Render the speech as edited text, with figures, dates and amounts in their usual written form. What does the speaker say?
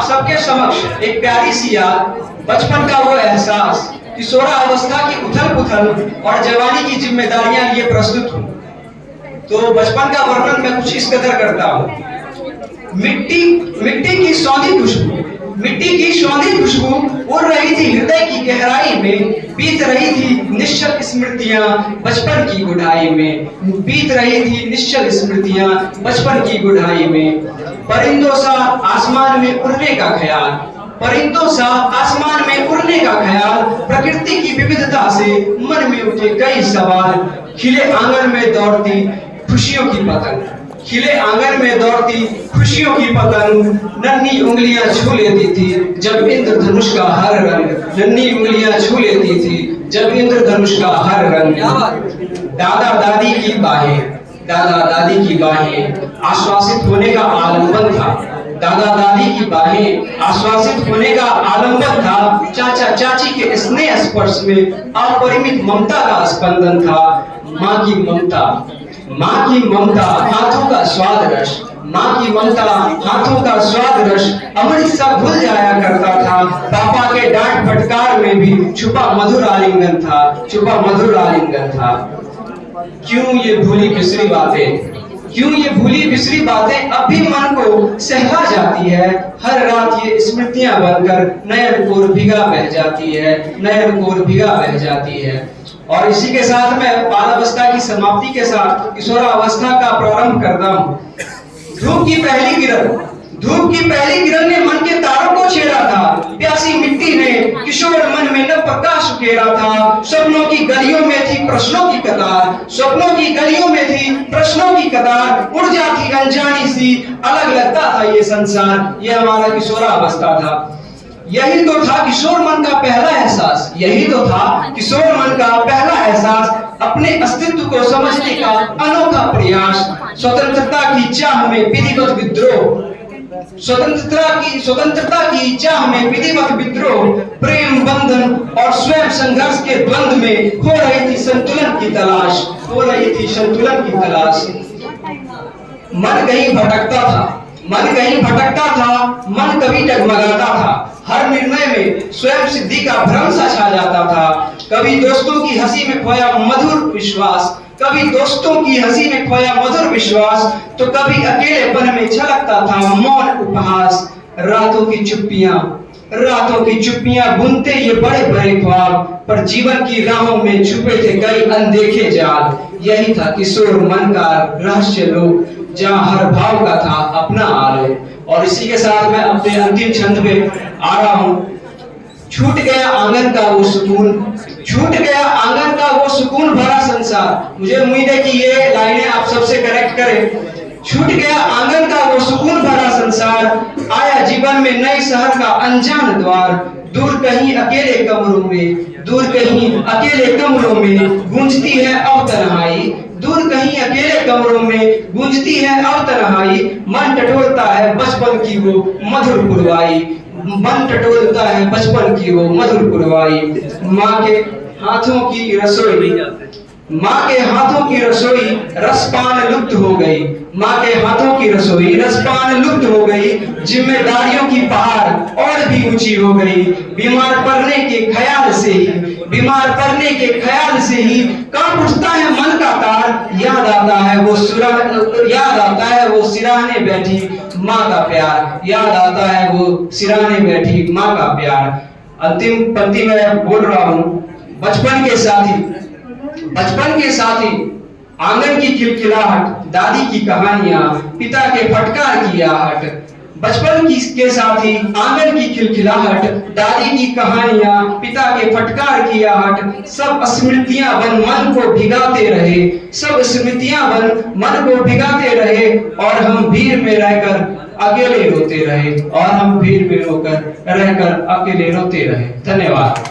सबके समक्ष एक प्यारी सी याद, बचपन का वो एहसास, किशोरावस्था की उथल पुथल और जवानी की जिम्मेदारियां लिए प्रस्तुत हूँ। तो बचपन का वर्णन मैं कुछ इस कदर करता हूँ। मिट्टी की सौंधी खुशबू उड़ रही थी हृदय की गहराई में, बीत रही थी निश्चल स्मृतियां बचपन की गुढ़ाई में, बीत रही थी निश्चल स्मृतियां बचपन की गुढ़ाई में। परिंदों सा आसमान में उड़ने का ख्याल, परिंदों सा आसमान में उड़ने का ख्याल, प्रकृति की विविधता से मन में उठे कई सवाल। खिले आंगन में दौड़ती खुशियों की पतंग, खिले आंगन में दौड़ती खुशियों की पतंग, नन्ही उंगलियां छू लेती थी जब इंद्रधनुष का हर रंग, नन्ही उंगलियां छू लेती थी जब इंद्रधनुष का हर रंग। दादा दादी की बाहें, दादा दादी की बाहें आश्वासित होने का आलंबन था, दादा दादी की बाहें आश्वासित होने का आलंबन था। चाचा चाची के स्नेह स्पर्श में अपरिमित ममता का स्पंदन था। माँ की ममता, माँ की ममता हाथों का स्वाद रस, माँ की ममता हाथों का स्वाद रस अमृत सा भूल जाया करता था। पापा के डांट फटकार में भी छुपा मधुर आलिंगन था, छुपा मधुर आलिंगन था। क्यों ये भूली बिसरी बातें, क्यों ये भूली बिसरी बातें अब भी मन को सहला जाती है। हर रात ये स्मृतियां बनकर नयन कोर भिगा बह जाती है, नयन कोर भिगा बह जाती है। और इसी के साथ मैं बालावस्था की समाप्ति के साथ किशोरावस्था का प्रारंभ करता हूँ। धूप की पहली किरण, धूप की पहली किरण ने मन के तारों को छेड़ा था। प्यासी मिट्टी ने किशोर मन में नव प्रकाश उकेरा था। सपनों की गलियों में थी प्रश्नों की कतार, स्वप्नों की गलियों में थी प्रश्नों की कतार। उड़ जाती अनजानी सी, अलग लगता था ये संसार। ये हमारा किशोरावस्था था। यही तो था किशोर मन का पहला एहसास, यही तो था किशोर मन का पहला एहसास। अपने अस्तित्व को समझने का अनोखा प्रयास, स्वतंत्रता की चाह में विधिवत विद्रोह, स्वतंत्रता की चाह में विधिवत विद्रोह। प्रेम बंधन और स्वयं संघर्ष के द्वंद में हो रही थी संतुलन की तलाश, हो रही थी संतुलन की तलाश। मन कहीं भटकता था, मन कहीं भटकता था, मन कभी डगमगाता था। हर निर्णय में स्वयं सिद्धि का भ्रम सा छा जाता था। कभी दोस्तों की हंसी में खोया मधुर विश्वास, कभी दोस्तों की हंसी में खोया मधुर विश्वास, तो कभी अकेलेपन में छलकता था मौन उपहास। रातों की चुप्पियां बुनते ये बड़े बड़े ख्वाब, पर जीवन की राहों में छुपे थे कई अनदेखे जाल। यही था किशोर मन का रहस्य लोक, जहाँ हर भाव का था अपना आलोक। और इसी के साथ मैं अपने अंतिम छंद पे आ रहा हूँ। छूट गया आंगन का वो सुकून, छूट गया आंगन का वो सुकून भरा संसार। मुझे उम्मीद है कि ये लाइनें आप सबसे कनेक्ट करें। छूट गया आंगन का वो सुकून भरा संसार, आया जीवन में नए शहर का अनजान द्वार। दूर कहीं अकेले कमरों में, दूर कहीं अकेले कमरों में गूंजती है अब तन्हाई, दूर कहीं अकेले कमरों में गूंजती है अब तन्हाई। मन टटोलता है बचपन की वो मधुर पुरवाई, मन टटोलता है बचपन की वो मधुर पुरवाई। माँ के हाथों की रसोई, माँ के हाथों की रसोई रसपान लुप्त हो गई, माँ के हाथों की रसोई रसपान लुप्त हो गई। जिम्मेदारियों की पहाड़ और भी ऊंची हो गई। बीमार पड़ने के ख्याल से ही, बीमार पड़ने के ख्याल से ही कांप उठता है मन का तार। याद आता है वो सिराने बैठी माँ का प्यार, याद आता है वो सिराने बैठी माँ का प्यार। अंतिम पंक्ति में बोल रहा हूँ। बचपन के साथी, बचपन के साथी, आंगन की खिलखिलाहट, दादी की कहानियां, पिता के फटकार की आहट। बचपन के साथी, आंगन की खिलखिलाहट, दादी की कहानियां, पिता के फटकार की आहट। सब स्मृतियां बन मन को भिगाते रहे, सब स्मृतियां बन मन को भिगाते रहे। और हम भीड़ में रहकर अकेले रोते रहे, और हम भीड़ में रहकर अकेले रोते रहे। धन्यवाद।